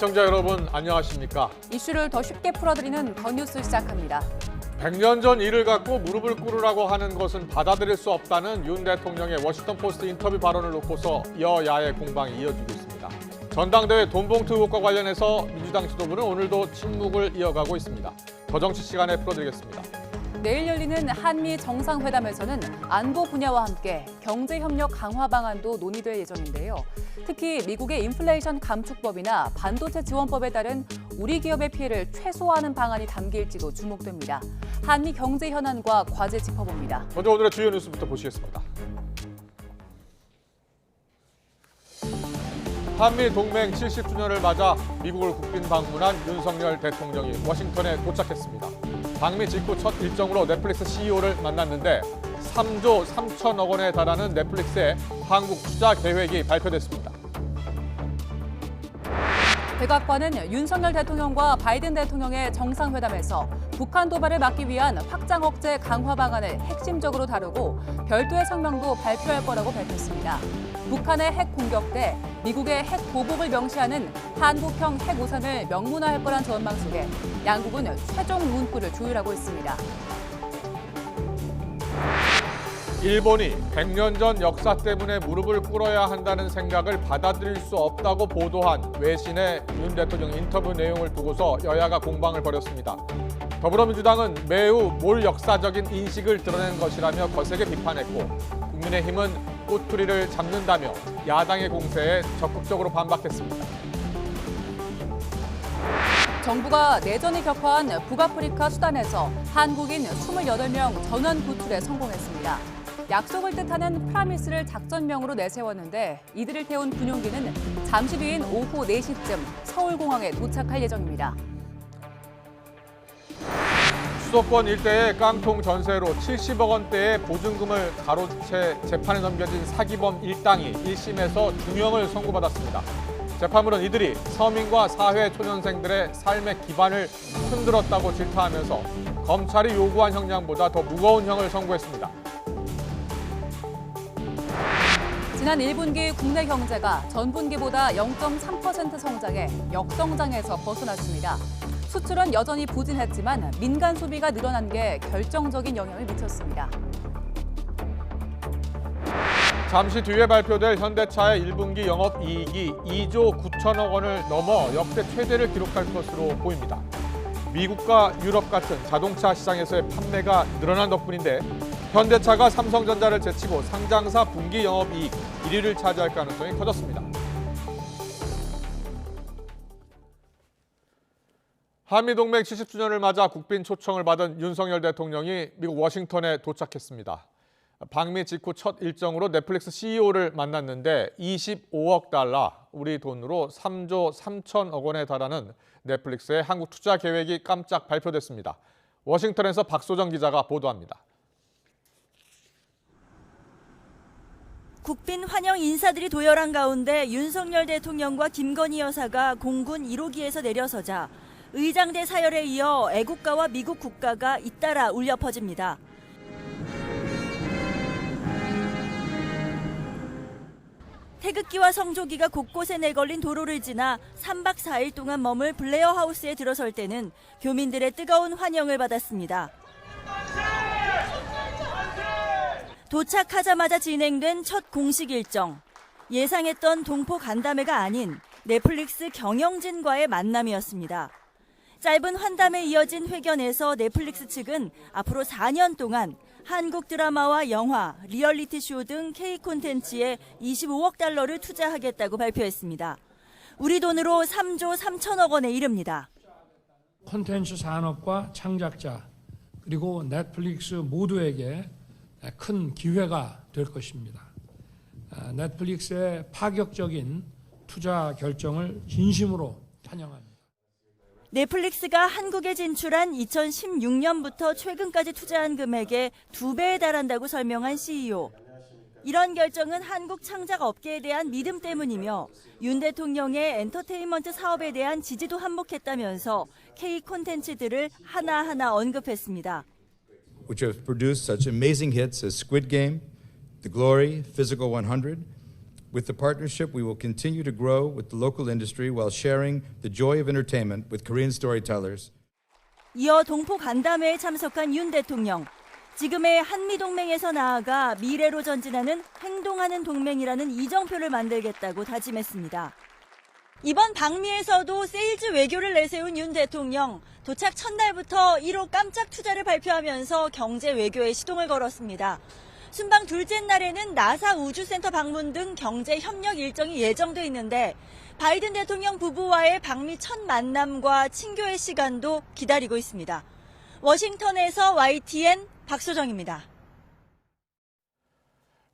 시청자 여러분 안녕하십니까? 이슈를 더 쉽게 풀어드리는 더 뉴스 시작합니다. 100년 전 일을 갖고 무릎을 꿇으라고 하는 것은 받아들일 수 없다는 윤 대통령의 워싱턴 포스트 인터뷰 발언을 놓고서 여야의 공방이 이어지고 있습니다. 전당대회 돈봉투 의혹과 관련해서 민주당 지도부는 오늘도 침묵을 이어가고 있습니다. 더 정치 시간에 풀어드리겠습니다. 내일 열리는 한미 정상회담에서는 안보 분야와 함께 경제협력 강화 방안도 논의될 예정인데요. 특히 미국의 인플레이션 감축법이나 반도체 지원법에 따른 우리 기업의 피해를 최소화하는 방안이 담길지도 주목됩니다. 한미 경제 현안과 과제 짚어봅니다. 먼저 오늘의 주요 뉴스부터 보시겠습니다. 한미 동맹 70주년을 맞아 미국을 국빈 방문한 윤석열 대통령이 워싱턴에 도착했습니다. 방미 직후 첫 일정으로 넷플릭스 CEO를 만났는데 3조 3천억 원에 달하는 넷플릭스의 한국 투자 계획이 발표됐습니다. 백악관은 윤석열 대통령과 바이든 대통령의 정상회담에서 북한 도발을 막기 위한 확장 억제 강화 방안을 핵심적으로 다루고 별도의 성명도 발표할 거라고 밝혔습니다. 북한의 핵 공격 때 미국의 핵 보복을 명시하는 한국형 핵 우산을 명문화할 거란 전망 속에 양국은 최종 문구를 조율하고 있습니다. 일본이 100년 전 역사 때문에 무릎을 꿇어야 한다는 생각을 받아들일 수 없다고 보도한 외신의 윤 대통령 인터뷰 내용을 두고서 여야가 공방을 벌였습니다. 더불어민주당은 매우 몰역사적인 인식을 드러낸 것이라며 거세게 비판했고 국민의힘은 꼬투리를 잡는다며 야당의 공세에 적극적으로 반박했습니다. 정부가 내전이 격화한 북아프리카 수단에서 한국인 28명 전원 구출에 성공했습니다. 약속을 뜻하는 프라미스를 작전명으로 내세웠는데 이들을 태운 군용기는 잠시 뒤인 오후 4시쯤 서울공항에 도착할 예정입니다. 수도권 일대의 깡통 전세로 70억 원대의 보증금을 가로채 재판에 넘겨진 사기범 일당이 1심에서 중형을 선고받았습니다. 재판부는 이들이 서민과 사회 초년생들의 삶의 기반을 흔들었다고 질타하면서 검찰이 요구한 형량보다 더 무거운 형을 선고했습니다. 지난 1분기 국내 경제가 전분기보다 0.3% 성장해 역성장에서 벗어났습니다. 수출은 여전히 부진했지만 민간 소비가 늘어난 게 결정적인 영향을 미쳤습니다. 잠시 뒤에 발표될 현대차의 1분기 영업이익이 2조 9천억 원을 넘어 역대 최대를 기록할 것으로 보입니다. 미국과 유럽 같은 자동차 시장에서의 판매가 늘어난 덕분인데 현대차가 삼성전자를 제치고 상장사 분기 영업이익 1위를 차지할 가능성이 커졌습니다. 한미동맹 70주년을 맞아 국빈 초청을 받은 윤석열 대통령이 미국 워싱턴에 도착했습니다. 방미 직후 첫 일정으로 넷플릭스 CEO를 만났는데 25억 달러, 우리 돈으로 3조 3천억 원에 달하는 넷플릭스의 한국 투자 계획이 깜짝 발표됐습니다. 워싱턴에서 박소정 기자가 보도합니다. 국빈 환영 인사들이 도열한 가운데 윤석열 대통령과 김건희 여사가 공군 1호기에서 내려서자 의장대 사열에 이어 애국가와 미국 국가가 잇따라 울려 퍼집니다. 태극기와 성조기가 곳곳에 내걸린 도로를 지나 3박 4일 동안 머물 블레어 하우스에 들어설 때는 교민들의 뜨거운 환영을 받았습니다. 도착하자마자 진행된 첫 공식 일정. 예상했던 동포 간담회가 아닌 넷플릭스 경영진과의 만남이었습니다. 짧은 환담에 이어진 회견에서 넷플릭스 측은 앞으로 4년 동안 한국 드라마와 영화, 리얼리티 쇼 등 K 콘텐츠에 25억 달러를 투자하겠다고 발표했습니다. 우리 돈으로 3조 3천억 원에 이릅니다. 콘텐츠 산업과 창작자 그리고 넷플릭스 모두에게 큰 기회가 될 것입니다. 넷플릭스의 파격적인 투자 결정을 진심으로 찬양합니다. 넷플릭스가 한국에 진출한 2016년부터 최근까지 투자한 금액의 2배에 달한다고 설명한 CEO. 이런 결정은 한국 창작 업계에 대한 믿음 때문이며 윤 대통령의 엔터테인먼트 사업에 대한 지지도 한몫했다면서 K 콘텐츠들을 하나하나 언급했습니다. Which have produced such amazing hits as Squid Game, The Glory, Physical 100, With the partnership, we will continue to grow with the local industry while sharing the joy of entertainment with Korean storytellers. 이어 동포 간담회에 참석한 윤 대통령. 지금의 한미동맹에서 나아가 미래로 전진하는 행동하는 동맹이라는 이정표를 만들겠다고 다짐했습니다. 이번 방미에서도 세일즈 외교를 내세운 윤 대통령. 도착 첫날부터 1호 깜짝 투자를 발표하면서 경제 외교에 시동을 걸었습니다. 순방 둘째 날에는 나사 우주센터 방문 등 경제 협력 일정이 예정돼 있는데 바이든 대통령 부부와의 방미 첫 만남과 친교의 시간도 기다리고 있습니다. 워싱턴에서 YTN 박소정입니다.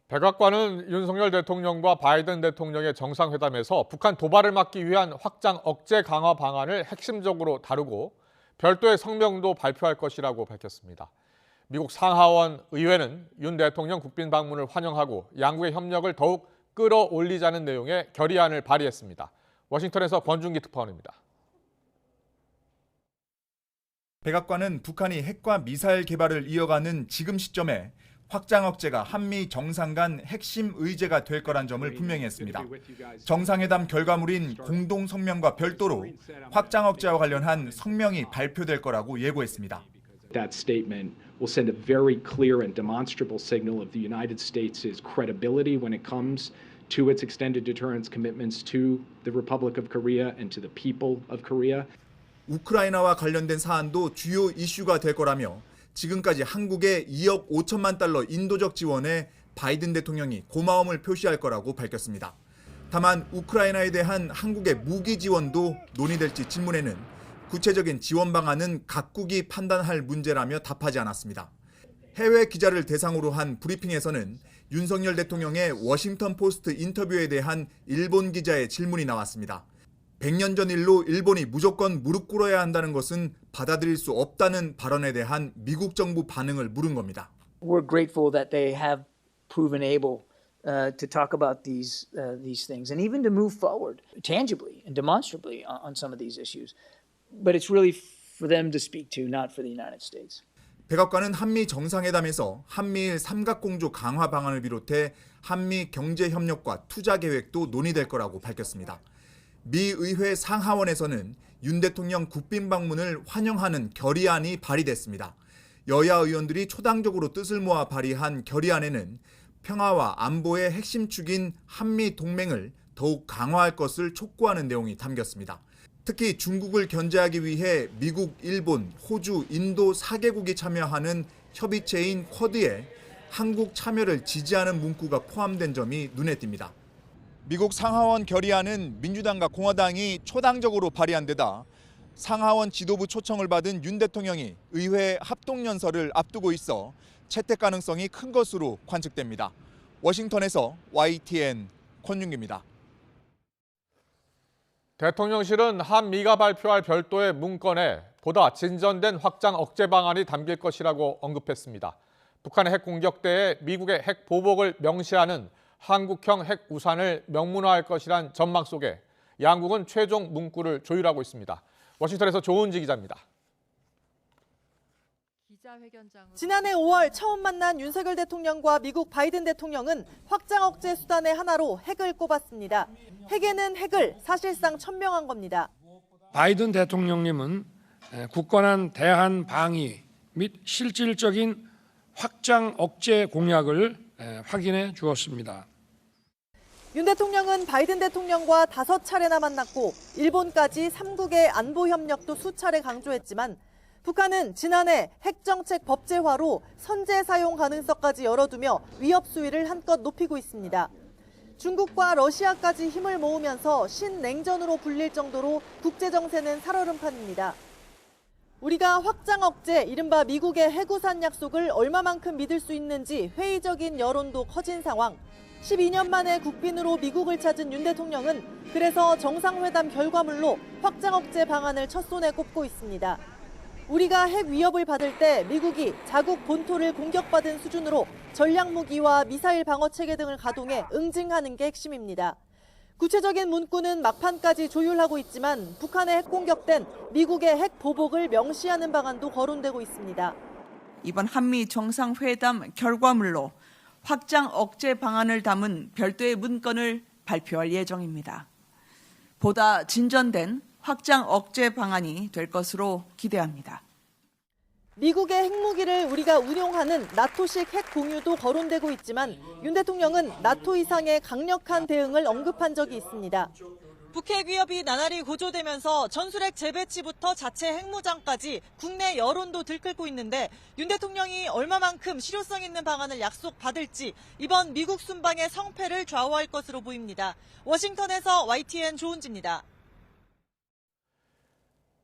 백악관은 윤석열 대통령과 바이든 대통령의 정상회담에서 북한 도발을 막기 위한 확장 억제 강화 방안을 핵심적으로 다루고 별도의 성명도 발표할 것이라고 밝혔습니다. 미국 상하원 의회는 윤 대통령 국빈 방문을 환영하고 양국의 협력을 더욱 끌어올리자는 내용의 결의안을 발의했습니다. 워싱턴에서 권준기 특파원입니다. 백악관은 북한이 핵과 미사일 개발을 이어가는 지금 시점에 확장 억제가 한미 정상 간 핵심 의제가 될 거란 점을 분명히 했습니다. 정상회담 결과물인 공동 성명과 별도로 확장 억제와 관련한 성명이 발표될 거라고 예고했습니다. That statement will send a very clear and demonstrable signal of the United States' credibility when it comes to its extended deterrence commitments to the Republic of Korea and to the people of Korea. 우크라이나와 관련된 사안도 주요 이슈가 될 거라며 지금까지 한국에 2억 5천만 달러 인도적 지원에 바이든 대통령이 고마움을 표시할 거라고 밝혔습니다. 다만 우크라이나에 대한 한국의 무기 지원도 논의될지 질문에는 구체적인 지원 방안은 각국이 판단할 문제라며 답하지 않았습니다. 해외 기자를 대상으로 한 브리핑에서는 윤석열 대통령의 워싱턴 포스트 인터뷰에 대한 일본 기자의 질문이 나왔습니다. 100년 전 일로 일본이 무조건 무릎 꿇어야 한다는 것은 받아들일 수 없다는 발언에 대한 미국 정부 반응을 물은 겁니다. We're grateful that they have proven able to talk about these things and even to move forward tangibly and demonstrably on some of these issues. But it's really for them to speak to, not for the United States. 백악관은 한미 정상회담에서 한미일 삼각공조 강화 방안을 비롯해 한미 경제 협력과 투자 계획도 논의될 거라고 밝혔습니다. 미 의회 상하원에서는 윤 대통령 국빈 방문을 환영하는 결의안이 발의됐습니다. 여야 의원들이 초당적으로 뜻을 모아 발의한 결의안에는 평화와 안보의 핵심 축인 한미 동맹을 더욱 강화할 것을 촉구하는 내용이 담겼습니다. 특히 중국을 견제하기 위해 미국, 일본, 호주, 인도 4개국이 참여하는 협의체인 쿼드에 한국 참여를 지지하는 문구가 포함된 점이 눈에 띕니다. 미국 상하원 결의안은 민주당과 공화당이 초당적으로 발의한 데다 상하원 지도부 초청을 받은 윤 대통령이 의회 합동연설을 앞두고 있어 채택 가능성이 큰 것으로 관측됩니다. 워싱턴에서 YTN 권윤기입니다. 대통령실은 한미가 발표할 별도의 문건에 보다 진전된 확장 억제 방안이 담길 것이라고 언급했습니다. 북한의 핵 공격대에 미국의 핵 보복을 명시하는 한국형 핵 우산을 명문화할 것이란 전망 속에 양국은 최종 문구를 조율하고 있습니다. 워싱턴에서 조은지 기자입니다. 지난해 5월 처음 만난 윤석열 대통령과 미국 바이든 대통령은 확장 억제 수단의 하나로 핵을 꼽았습니다. 핵에는 핵을 사실상 천명한 겁니다. 바이든 대통령님은 굳건한 대한 방위 및 실질적인 확장 억제 공약을 확인해 주었습니다. 윤 대통령은 바이든 대통령과 5차례나 만났고 일본까지 3국의 안보 협력도 수차례 강조했지만 북한은 지난해 핵정책 법제화로 선제 사용 가능성까지 열어두며 위협 수위를 한껏 높이고 있습니다. 중국과 러시아까지 힘을 모으면서 신냉전으로 불릴 정도로 국제정세는 살얼음 판입니다. 우리가 확장 억제, 이른바 미국의 핵우산 약속을 얼마만큼 믿을 수 있는지 회의적인 여론도 커진 상황. 12년 만에 국빈으로 미국을 찾은 윤 대통령은 그래서 정상회담 결과물로 확장 억제 방안을 첫 손에 꼽고 있습니다. 우리가 핵 위협을 받을 때 미국이 자국 본토를 공격받은 수준으로 전략무기와 미사일 방어체계 등을 가동해 응징하는 게 핵심입니다. 구체적인 문구는 막판까지 조율하고 있지만 북한의 핵 공격된 미국의 핵 보복을 명시하는 방안도 거론되고 있습니다. 이번 한미 정상회담 결과물로 확장 억제 방안을 담은 별도의 문건을 발표할 예정입니다. 보다 진전된 확장 억제 방안이 될 것으로 기대합니다. 미국의 핵무기를 우리가 운용하는 나토식 핵 공유도 거론되고 있지만 윤 대통령은 나토 이상의 강력한 대응을 언급한 적이 있습니다. 북핵 위협이 나날이 고조되면서 전술핵 재배치부터 자체 핵무장까지 국내 여론도 들끓고 있는데 윤 대통령이 얼마만큼 실효성 있는 방안을 약속받을지 이번 미국 순방의 성패를 좌우할 것으로 보입니다. 워싱턴에서 YTN 조은지입니다.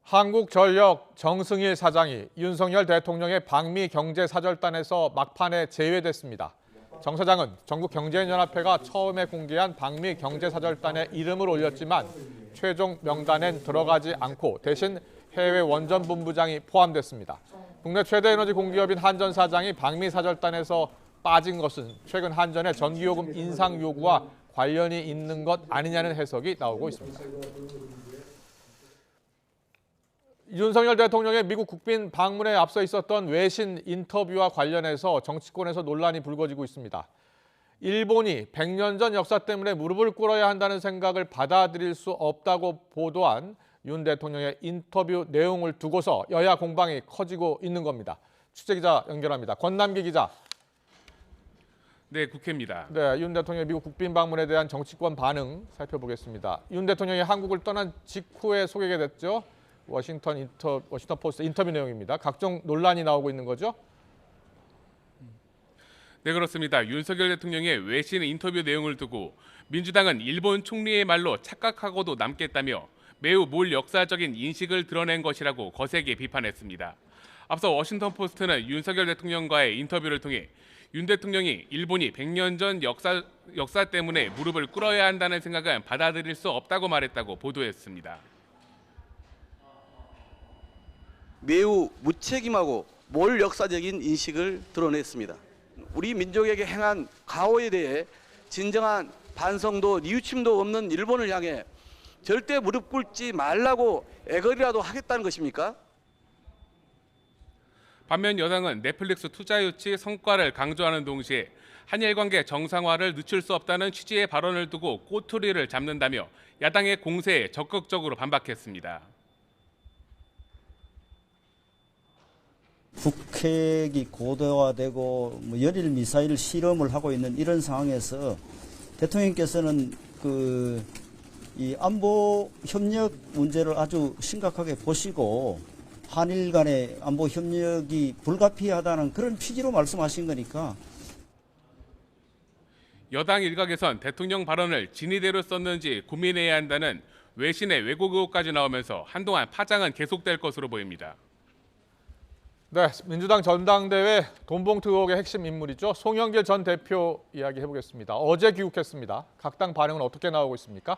한국전력 정승일 사장이 윤석열 대통령의 방미 경제사절단에서 막판에 제외됐습니다. 정 사장은 전국경제연합회가 처음에 공개한 방미 경제사절단에 이름을 올렸지만 최종 명단엔 들어가지 않고 대신 해외 원전본부장이 포함됐습니다. 국내 최대 에너지 공기업인 한전 사장이 방미 사절단에서 빠진 것은 최근 한전의 전기요금 인상 요구와 관련이 있는 것 아니냐는 해석이 나오고 있습니다. 윤석열 대통령의 미국 국빈 방문에 앞서 있었던 외신 인터뷰와 관련해서 정치권에서 논란이 불거지고 있습니다. 일본이 100년 전 역사 때문에 무릎을 꿇어야 한다는 생각을 받아들일 수 없다고 보도한 윤 대통령의 인터뷰 내용을 두고서 여야 공방이 커지고 있는 겁니다. 취재기자 연결합니다. 권남기 기자. 네, 국회입니다. 네, 윤 대통령의 미국 국빈 방문에 대한 정치권 반응 살펴보겠습니다. 윤 대통령이 한국을 떠난 직후에 소개가 됐죠. 워싱턴 포스트 인터뷰 내용입니다. 각종 논란이 나오고 있는 거죠? 네, 그렇습니다. 윤석열 대통령의 외신 인터뷰 내용을 두고 민주당은 일본 총리의 말로 착각하고도 남겠다며 매우 몰역사적인 인식을 드러낸 것이라고 거세게 비판했습니다. 앞서 워싱턴 포스트는 윤석열 대통령과의 인터뷰를 통해 윤 대통령이 일본이 100년 전 역사 때문에 무릎을 꿇어야 한다는 생각은 받아들일 수 없다고 말했다고 보도했습니다. 매우 무책임하고 몰역사적인 인식을 드러냈습니다. 우리 민족에게 행한 가호에 대해 진정한 반성도 뉘우침도 없는 일본을 향해 절대 무릎 꿇지 말라고 애걸이라도 하겠다는 것입니까? 반면 여당은 넷플릭스 투자 유치 성과를 강조하는 동시에 한일 관계 정상화를 늦출 수 없다는 취지의 발언을 두고 꼬투리를 잡는다며 야당의 공세에 적극적으로 반박했습니다. 북핵이 고도화되고 연일 미사일 실험을 하고 있는 이런 상황에서 대통령께서는 이 안보 협력 문제를 아주 심각하게 보시고 한일 간의 안보 협력이 불가피하다는 그런 취지로 말씀하신 거니까. 여당 일각에선 대통령 발언을 진위대로 썼는지 고민해야 한다는 외신의 왜곡 의혹까지 나오면서 한동안 파장은 계속될 것으로 보입니다. 네, 민주당 전당대회 돈봉투 의혹의 핵심 인물이죠. 송영길 전 대표 이야기 해보겠습니다. 어제 귀국했습니다. 각 당 반응은 어떻게 나오고 있습니까?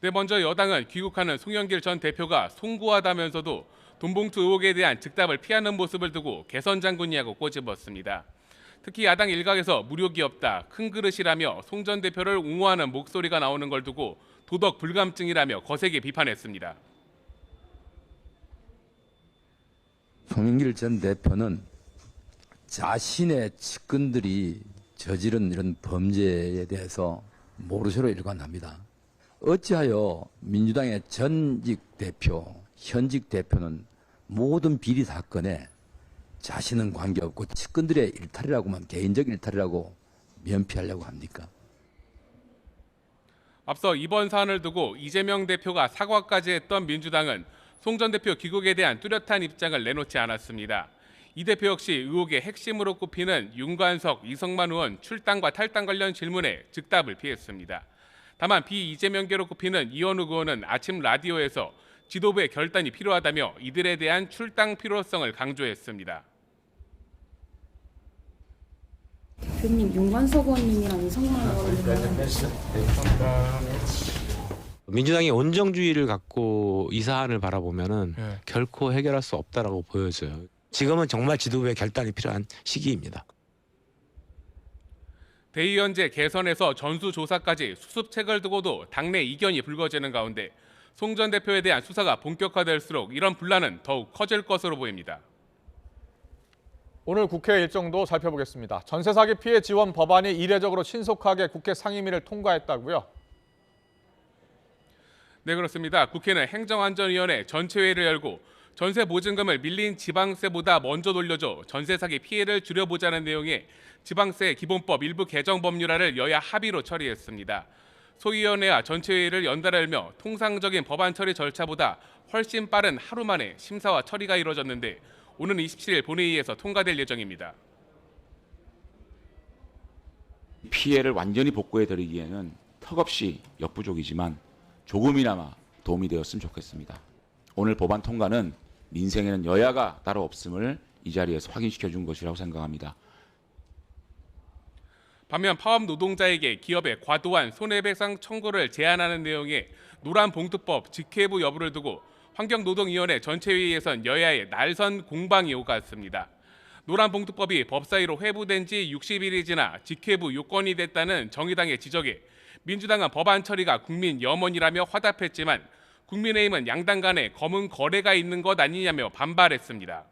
네, 먼저 여당은 귀국하는 송영길 전 대표가 송구하다면서도 돈봉투 의혹에 대한 즉답을 피하는 모습을 두고 개선 장군이라고 꼬집었습니다. 특히 야당 일각에서 무력이 없다, 큰 그릇이라며 송 전 대표를 옹호하는 목소리가 나오는 걸 두고 도덕 불감증이라며 거세게 비판했습니다. 송영길 전 대표는 자신의 측근들이 저지른 이런 범죄에 대해서 모르쇠로 일관합니다. 어찌하여 민주당의 전직 대표, 현직 대표는 모든 비리 사건에 자신은 관계없고 측근들의 일탈이라고만, 개인적 일탈이라고 면피하려고 합니까? 앞서 이번 사안을 두고 이재명 대표가 사과까지 했던 민주당은 송 전 대표 귀국에 대한 뚜렷한 입장을 내놓지 않았습니다. 이 대표 역시 의혹의 핵심으로 꼽히는 윤관석, 이성만 의원 출당과 탈당 관련 질문에 즉답을 피했습니다. 다만 비이재명계로 꼽히는 이현욱 의원은 아침 라디오에서 지도부의 결단이 필요하다며 이들에 대한 출당 필요성을 강조했습니다. 대표님, 윤관석 의원님이랑 이성만 의원님은 민주당이 온정주의를 갖고 이 사안을 바라보면은 결코 해결할 수 없다라고 보여져요. 지금은 정말 지도부의 결단이 필요한 시기입니다. 대의원제 개선에서 전수조사까지 수습책을 두고도 당내 이견이 불거지는 가운데 송 전 대표에 대한 수사가 본격화될수록 이런 분란은 더욱 커질 것으로 보입니다. 오늘 국회 일정도 살펴보겠습니다. 전세 사기 피해 지원 법안이 이례적으로 신속하게 국회 상임위를 통과했다고요? 네, 그렇습니다. 국회는 행정안전위원회 전체회의를 열고 전세 보증금을 밀린 지방세보다 먼저 돌려줘 전세 사기 피해를 줄여보자는 내용의 지방세 기본법 일부 개정 법률안을 여야 합의로 처리했습니다. 소위원회와 전체회의를 연달아 열며 통상적인 법안 처리 절차보다 훨씬 빠른 하루 만에 심사와 처리가 이루어졌는데 오는 27일 본회의에서 통과될 예정입니다. 피해를 완전히 복구해드리기에는 턱없이 역부족이지만 조금이나마 도움이 되었으면 좋겠습니다. 오늘 법안 통과는 민생에는 여야가 따로 없음을 이 자리에서 확인시켜준 것이라고 생각합니다. 반면 파업 노동자에게 기업의 과도한 손해배상 청구를 제한하는 내용의 노란봉투법 직회부 여부를 두고 환경노동위원회 전체회의에선 여야의 날선 공방이 오갔습니다. 노란봉투법이 법사위로 회부된 지 60일이 지나 직회부 요건이 됐다는 정의당의 지적에 민주당은 법안 처리가 국민 염원이라며 화답했지만 국민의힘은 양당 간에 검은 거래가 있는 것 아니냐며 반발했습니다.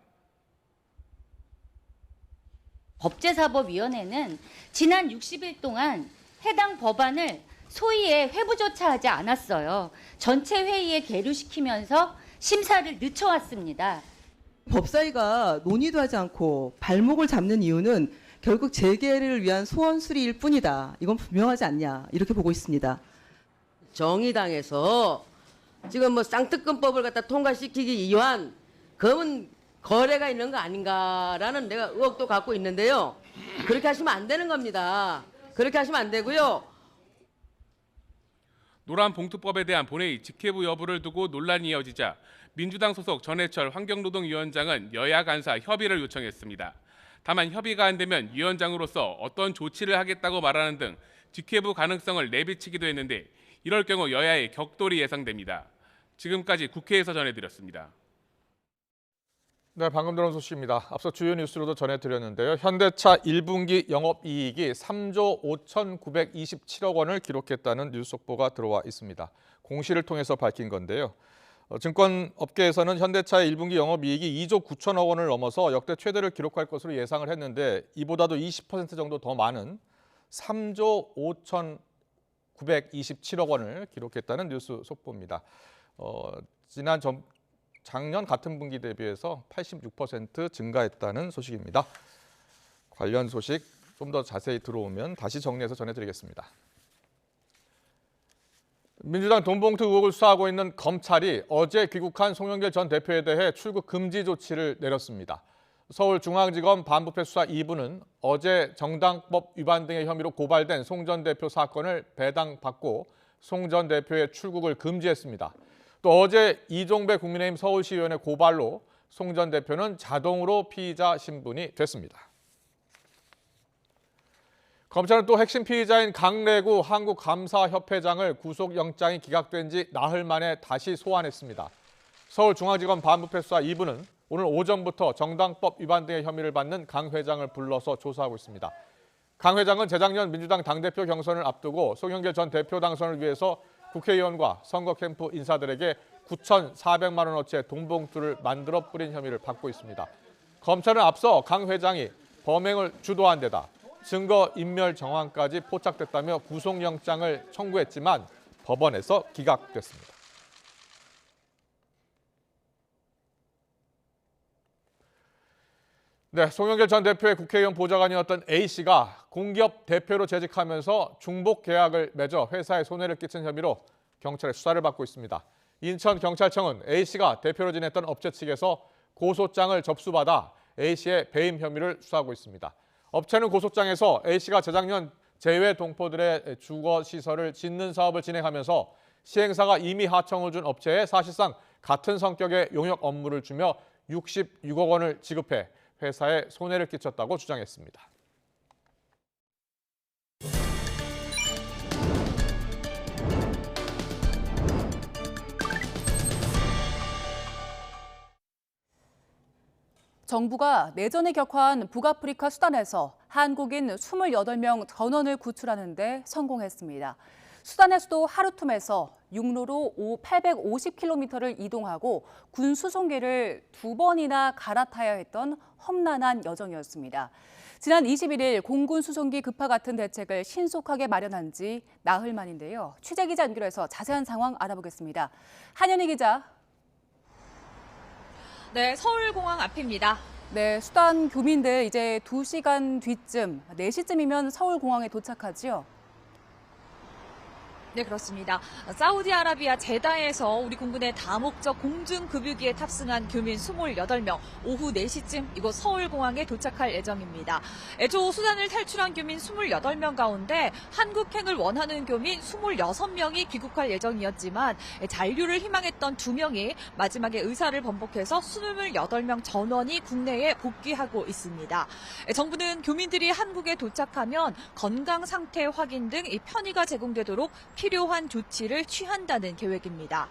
법제사법위원회는 지난 60일 동안 해당 법안을 소위에 회부조차 하지 않았어요. 전체 회의에 계류시키면서 심사를 늦춰왔습니다. 법사위가 논의도 하지 않고 발목을 잡는 이유는 결국 재개를 위한 소원 수리일 뿐이다. 이건 분명하지 않냐 이렇게 보고 있습니다. 정의당에서 지금 뭐 쌍특검법을 갖다 통과시키기 위한 검은 거래가 있는 거 아닌가라는 내가 의혹도 갖고 있는데요. 그렇게 하시면 안 되는 겁니다. 그렇게 하시면 안 되고요. 노란봉투법에 대한 본회의 직회부 여부를 두고 논란이 이어지자 민주당 소속 전해철 환경노동위원장은 여야 간사 협의를 요청했습니다. 다만 협의가 안 되면 위원장으로서 어떤 조치를 하겠다고 말하는 등 직회부 가능성을 내비치기도 했는데 이럴 경우 여야의 격돌이 예상됩니다. 지금까지 국회에서 전해드렸습니다. 네, 방금 들어온 소식입니다. 앞서 주요 뉴스로도 전해드렸는데요. 현대차 1분기 영업이익이 3조 5,927억 원을 기록했다는 뉴스 속보가 들어와 있습니다. 공시를 통해서 밝힌 건데요. 증권업계에서는 현대차의 1분기 영업이익이 2조 9천억 원을 넘어서 역대 최대를 기록할 것으로 예상을 했는데 이보다도 20% 정도 더 많은 3조 5,927억 원을 기록했다는 뉴스 속보입니다. 작년 같은 분기 대비해서 86% 증가했다는 소식입니다. 관련 소식 좀 더 자세히 들어오면 다시 정리해서 전해드리겠습니다. 민주당 돈봉투 의혹을 수사하고 있는 검찰이 어제 귀국한 송영길 전 대표에 대해 출국 금지 조치를 내렸습니다. 서울중앙지검 반부패 수사 2부는 어제 정당법 위반 등의 혐의로 고발된 송 전 대표 사건을 배당받고 송 전 대표의 출국을 금지했습니다. 또 어제 이종배 국민의힘 서울시의원의 고발로 송 전 대표는 자동으로 피의자 신분이 됐습니다. 검찰은 또 핵심 피의자인 강래구 한국감사협회장을 구속영장이 기각된 지 나흘 만에 다시 소환했습니다. 서울중앙지검 반부패 수사 2부는 오늘 오전부터 정당법 위반 등의 혐의를 받는 강 회장을 불러서 조사하고 있습니다. 강 회장은 재작년 민주당 당대표 경선을 앞두고 송영길 전 대표 당선을 위해서 국회의원과 선거 캠프 인사들에게 9,400만 원어치의 돈봉투를 만들어 뿌린 혐의를 받고 있습니다. 검찰은 앞서 강 회장이 범행을 주도한 데다 증거인멸 정황까지 포착됐다며 구속영장을 청구했지만 법원에서 기각됐습니다. 네, 송영길 전 대표의 국회의원 보좌관이었던 A씨가 공기업 대표로 재직하면서 중복 계약을 맺어 회사에 손해를 끼친 혐의로 경찰의 수사를 받고 있습니다. 인천경찰청은 A씨가 대표로 지냈던 업체 측에서 고소장을 접수받아 A씨의 배임 혐의를 수사하고 있습니다. 업체는 고소장에서 A씨가 재작년 재외 동포들의 주거시설을 짓는 사업을 진행하면서 시행사가 이미 하청을 준 업체에 사실상 같은 성격의 용역 업무를 주며 66억 원을 지급해 회사에 손해를 끼쳤다고 주장했습니다. 정부가 내전을 격화한 북아프리카 수단에서 한국인 28명 전원을 구출하는 데 성공했습니다. 수단의 수도 하르툼에서 육로로 850km를 이동하고 군 수송기를 2번이나 갈아타야 했던 험난한 여정이었습니다. 지난 21일 공군 수송기 급파 같은 대책을 신속하게 마련한 지 나흘 만인데요. 취재기자 연결해서 자세한 상황 알아보겠습니다. 한현희 기자. 네, 서울공항 앞입니다. 네, 수단 교민들 이제 2시간 뒤쯤, 4시쯤이면 서울공항에 도착하지요? 네, 그렇습니다. 사우디아라비아 제다에서 우리 군군의 다목적 공중급유기에 탑승한 교민 28명, 오후 4시쯤 이곳 서울공항에 도착할 예정입니다. 애초 수단을 탈출한 교민 28명 가운데 한국행을 원하는 교민 26명이 귀국할 예정이었지만 잔류를 희망했던 2명이 마지막에 의사를 번복해서 28명 전원이 국내에 복귀하고 있습니다. 정부는 교민들이 한국에 도착하면 건강 상태 확인 등 편의가 제공되도록 필요한 조치를 취한다는 계획입니다.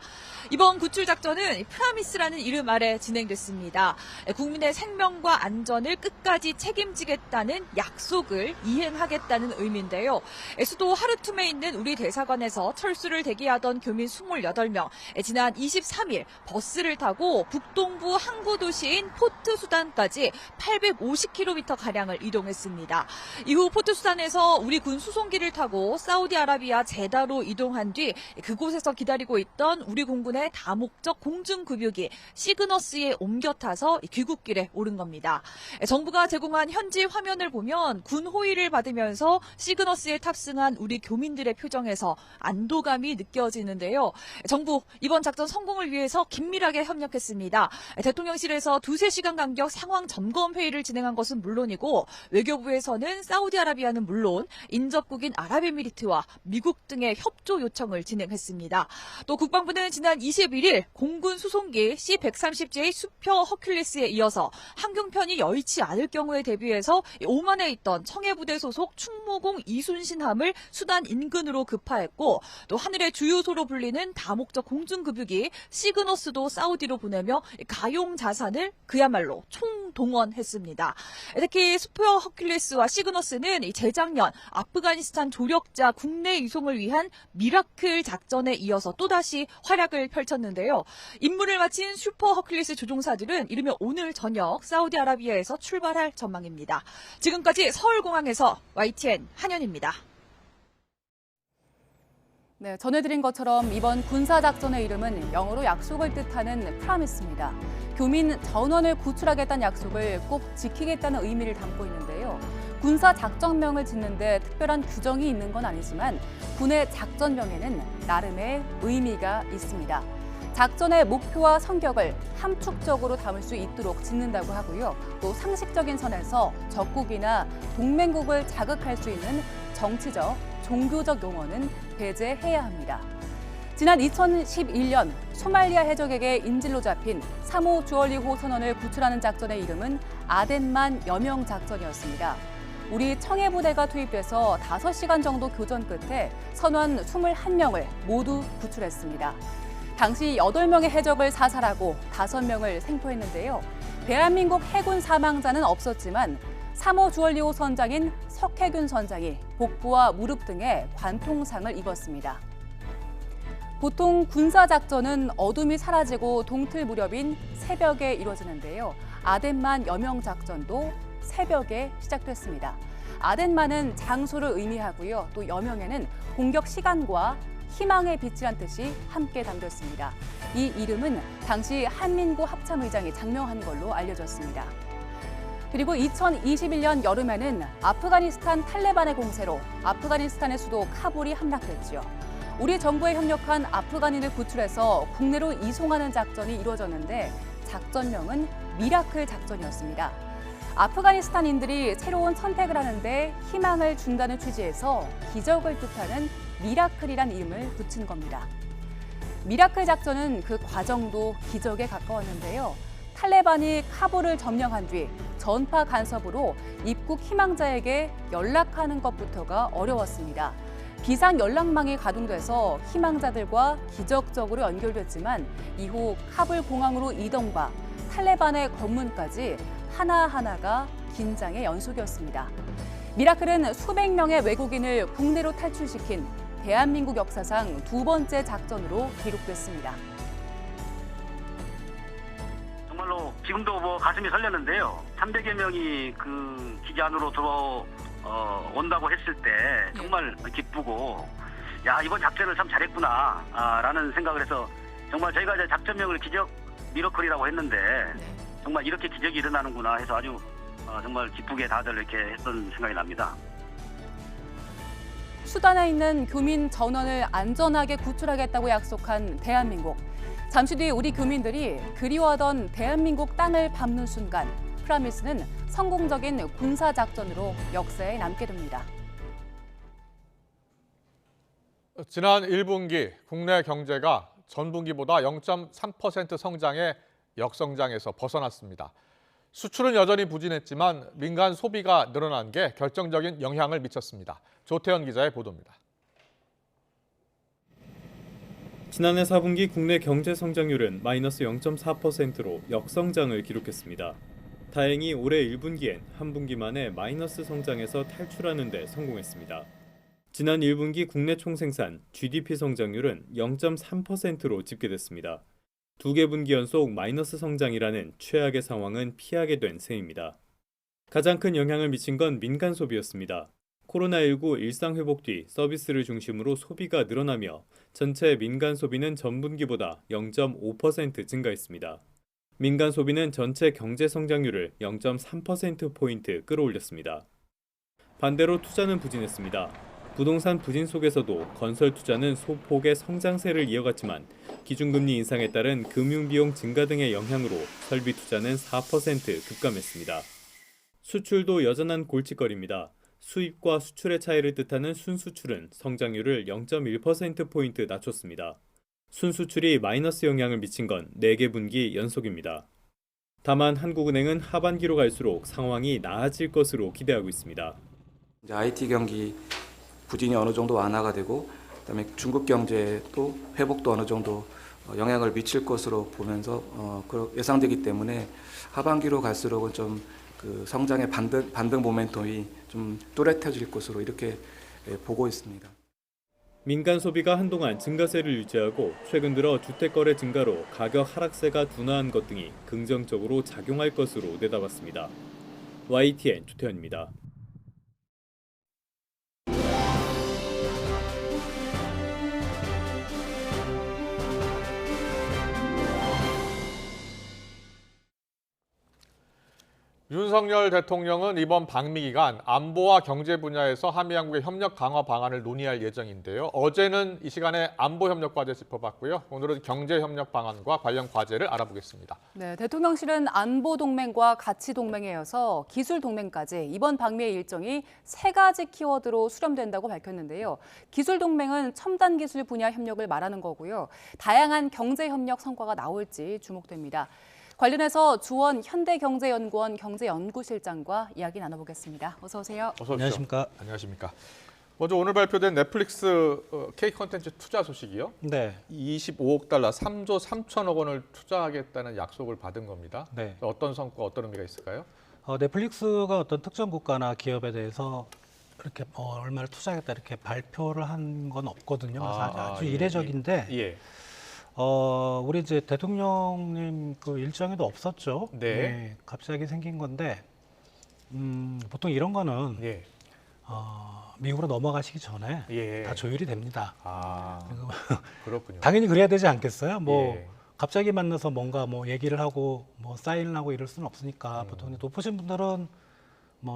이번 구출 작전은 프라미스라는 이름 아래 진행됐습니다. 국민의 생명과 안전을 끝까지 책임지겠다는 약속을 이행하겠다는 의미인데요. 수도 하르툼에 있는 우리 대사관에서 철수를 대기하던 교민 28명, 지난 23일 버스를 타고 북동부 항구 도시인 포트 수단까지 850km가량을 이동했습니다. 이후 포트 수단에서 우리 군 수송기를 타고 사우디아라비아 제다로 이동한 뒤 그곳에서 기다리고 있던 우리 공군의 다목적 공중급유기 시그너스에 옮겨 타서 귀국길에 오른 겁니다. 정부가 제공한 현지 화면을 보면 군 호의를 받으면서 시그너스에 탑승한 우리 교민들의 표정에서 안도감이 느껴지는데요. 정부 이번 작전 성공을 위해서 긴밀하게 협력했습니다. 대통령실에서 2-3시간 간격 상황 점검 회의를 진행한 것은 물론이고 외교부에서는 사우디아라비아는 물론 인접국인 아랍에미리트와 미국 등의 협조 요청을 진행했습니다. 또 국방부는 지난 21일 공군 수송기 C-130J 수표 허큘리스에 이어서 항공편이 여의치 않을 경우에 대비해서 오만에 있던 청해부대 소속 충무공 이순신함을 수단 인근으로 급파했고 또 하늘의 주유소로 불리는 다목적 공중급유기 시그너스도 사우디로 보내며 가용 자산을 그야말로 총동원했습니다. 특히 수표 허큘리스와 시그너스는 재작년 아프가니스탄 조력자 국내 이송을 위한 미라클 작전에 이어서 또다시 활약을 펼쳤는데요. 임무를 마친 슈퍼 허큘리스 조종사들은 이르면 오늘 저녁 사우디아라비아에서 출발할 전망입니다. 지금까지 서울공항에서 YTN 한현입니다. 네, 전해드린 것처럼 이번 군사작전의 이름은 영어로 약속을 뜻하는 프라미스입니다. 교민 전원을 구출하겠다는 약속을 꼭 지키겠다는 의미를 담고 있는데요. 군사작전명을 짓는데 특별한 규정이 있는 건 아니지만 군의 작전명에는 나름의 의미가 있습니다. 작전의 목표와 성격을 함축적으로 담을 수 있도록 짓는다고 하고요. 또 상식적인 선에서 적국이나 동맹국을 자극할 수 있는 정치적, 종교적 용어는 배제해야 합니다. 지난 2011년 소말리아 해적에게 인질로 잡힌 3호 주얼리호 선원을 구출하는 작전의 이름은 아덴만 여명 작전이었습니다. 우리 청해부대가 투입돼서 5시간 정도 교전 끝에 선원 21명을 모두 구출했습니다. 당시 8명의 해적을 사살하고 5명을 생포했는데요. 대한민국 해군 사망자는 없었지만 3호 주얼리호 선장인 석해균 선장이 복부와 무릎 등에 관통상을 입었습니다. 보통 군사작전은 어둠이 사라지고 동틀 무렵인 새벽에 이루어지는데요. 아덴만 여명 작전도 새벽에 시작됐습니다. 아덴만은 장소를 의미하고요. 또 여명에는 공격 시간과 희망의 빛이란 뜻이 함께 담겼습니다. 이 이름은 당시 한민구 합참의장이 장명한 걸로 알려졌습니다. 그리고 2021년 여름에는 아프가니스탄 탈레반의 공세로 아프가니스탄의 수도 카불이 함락됐죠. 우리 정부에 협력한 아프간인을 구출해서 국내로 이송하는 작전이 이루어졌는데 작전명은 미라클 작전이었습니다. 아프가니스탄인들이 새로운 선택을 하는데 희망을 준다는 취지에서 기적을 뜻하는 미라클이란 이름을 붙인 겁니다. 미라클 작전은 그 과정도 기적에 가까웠는데요. 탈레반이 카불을 점령한 뒤 전파 간섭으로 입국 희망자에게 연락하는 것부터가 어려웠습니다. 비상 연락망이 가동돼서 희망자들과 기적적으로 연결됐지만 이후 카불 공항으로 이동과 탈레반의 검문까지 하나하나가 긴장의 연속이었습니다. 미라클은 수백 명의 외국인을 국내로 탈출시킨 대한민국 역사상 두 번째 작전으로 기록됐습니다. 정말로 지금도 뭐 가슴이 설레는데요. 300여 명이 그 기지 안으로 들어온다고 했을 때 정말 기쁘고, 야, 이번 작전을 참 잘했구나 라는 생각을 해서, 정말 저희가 이제 작전명을 기적 미러클이라고 했는데 정말 이렇게 기적이 일어나는구나 해서 아주 정말 기쁘게 다들 이렇게 했던 생각이 납니다. 수단에 있는 교민 전원을 안전하게 구출하겠다고 약속한 대한민국. 잠시 뒤 우리 교민들이 그리워하던 대한민국 땅을 밟는 순간 프라미스는 성공적인 군사작전으로 역사에 남게 됩니다. 지난 1분기 국내 경제가 전분기보다 0.3% 성장의 역성장에서 벗어났습니다. 수출은 여전히 부진했지만 민간 소비가 늘어난 게 결정적인 영향을 미쳤습니다. 조태현 기자의 보도입니다. 지난해 4분기 국내 경제 성장률은 마이너스 0.4%로 역성장을 기록했습니다. 다행히 올해 1분기엔 한 분기 만에 마이너스 성장에서 탈출하는 데 성공했습니다. 지난 1분기 국내 총생산 GDP 성장률은 0.3%로 집계됐습니다. 두 개 분기 연속 마이너스 성장이라는 최악의 상황은 피하게 된 셈입니다. 가장 큰 영향을 미친 건 민간 소비였습니다. 코로나19 일상회복 뒤 서비스를 중심으로 소비가 늘어나며 전체 민간 소비는 전분기보다 0.5% 증가했습니다. 민간 소비는 전체 경제 성장률을 0.3%포인트 끌어올렸습니다. 반대로 투자는 부진했습니다. 부동산 부진 속에서도 건설 투자는 소폭의 성장세를 이어갔지만 기준금리 인상에 따른 금융비용 증가 등의 영향으로 설비 투자는 4% 급감했습니다. 수출도 여전한 골칫거리입니다. 수입과 수출의 차이를 뜻하는 순수출은 성장률을 0.1%포인트 낮췄습니다. 순수출이 마이너스 영향을 미친 건 4개 분기 연속입니다. 다만 한국은행은 하반기로 갈수록 상황이 나아질 것으로 기대하고 있습니다. 이제 IT 경기 부진이 어느 정도 완화가 되고, 그다음에 중국 경제도 회복도 어느 정도 영향을 미칠 것으로 보면서 예상되기 때문에 하반기로 갈수록은 좀 그 성장의 반등 모멘텀이 좀 또렷해질 것으로 이렇게 보고 있습니다. 민간 소비가 한동안 증가세를 유지하고 최근 들어 주택 거래 증가로 가격 하락세가 둔화한 것 등이 긍정적으로 작용할 것으로 내다봤습니다. YTN 조태현입니다. 윤석열 대통령은 이번 방미 기간 안보와 경제 분야에서 한미 양국의 협력 강화 방안을 논의할 예정인데요. 어제는 이 시간에 안보 협력 과제 짚어봤고요. 오늘은 경제 협력 방안과 관련 과제를 알아보겠습니다. 네, 대통령실은 안보 동맹과 가치 동맹에 이어서 기술 동맹까지 이번 방미의 일정이 3가지 키워드로 수렴된다고 밝혔는데요. 기술 동맹은 첨단 기술 분야 협력을 말하는 거고요. 다양한 경제 협력 성과가 나올지 주목됩니다. 관련해서 주원 현대경제연구원 경제연구실장과 이야기 나눠보겠습니다. 어서 오세요. 어서 오십시오. 안녕하십니까. 안녕하십니까. 먼저 오늘 발표된 넷플릭스 K 콘텐츠 투자 소식이요. 네. 25억 달러, 3조 3천억 원을 투자하겠다는 약속을 받은 겁니다. 네. 어떤 성과, 어떤 의미가 있을까요? 넷플릭스가 어떤 특정 국가나 기업에 대해서 그렇게 얼마를 투자하겠다 이렇게 발표를 한 건 없거든요. 그래서 아주 이례적인데. 예. 우리 이제 대통령님 그 일정에도 없었죠. 네. 예, 갑자기 생긴 건데, 보통 이런 거는 예. 미국으로 넘어가시기 전에 예. 다 조율이 됩니다. 그렇군요. 당연히 그래야 되지 않겠어요? 예. 갑자기 만나서 뭔가 얘기를 하고 사인을 하고 이럴 수는 없으니까 보통 높으신 분들은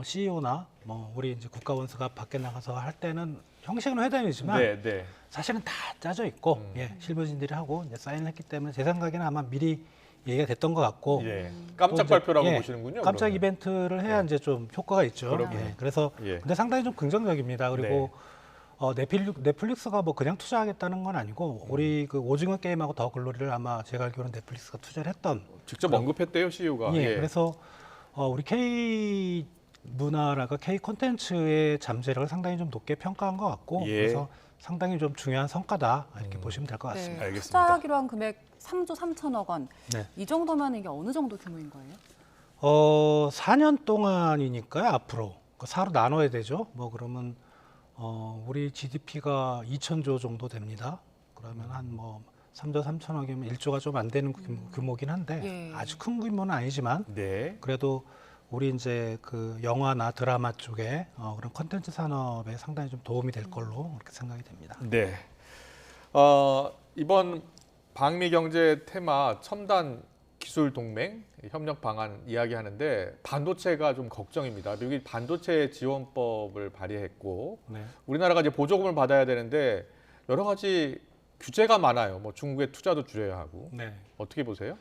CEO나 우리 이제 국가원수가 밖에 나가서 할 때는 형식은 회담이지만 사실은 다 짜져 있고 실무진들이 하고 이제 사인을 했기 때문에 제 생각에는 아마 미리 얘기가 됐던 것 같고 깜짝 발표라고 보시는군요. 깜짝 그러면. 이벤트를 해야 이제 좀 효과가 있죠. 그래서 근데 상당히 좀 긍정적입니다. 그리고 넷플릭스가 그냥 투자하겠다는 건 아니고 우리 그 오징어 게임하고 더 글로리를 아마 제가 알기로는 넷플릭스가 투자를 했던 직접 언급했대요, CEO가. 그래서 우리 K 문화라가 K 콘텐츠의 잠재력을 상당히 좀 높게 평가한 것 같고 그래서 상당히 좀 중요한 성과다 이렇게 보시면 될 것 같습니다. 알겠습니다. 투자하기로 한 금액 3조 3천억 원. 네. 이 정도면 이게 어느 정도 규모인 거예요? 4년 동안이니까요. 앞으로 4로 나눠야 되죠. 그러면 우리 GDP가 2,000조 정도 됩니다. 그러면 한 뭐 3조 3천억이면 1조가 좀 안 되는 규모긴 한데 예. 아주 큰 규모는 아니지만 네. 그래도 우리 이제 그 영화나 드라마 쪽에 그런 콘텐츠 산업에 상당히 좀 도움이 될 걸로 그렇게 생각이 됩니다. 네. 이번 방미 경제 테마 첨단 기술 동맹 협력 방안 이야기하는데 반도체가 좀 걱정입니다. 미국이 반도체 지원법을 발의했고 네. 우리나라가 이제 보조금을 받아야 되는데 여러 가지 규제가 많아요. 뭐 중국의 투자도 줄여야 하고. 네. 어떻게 보세요?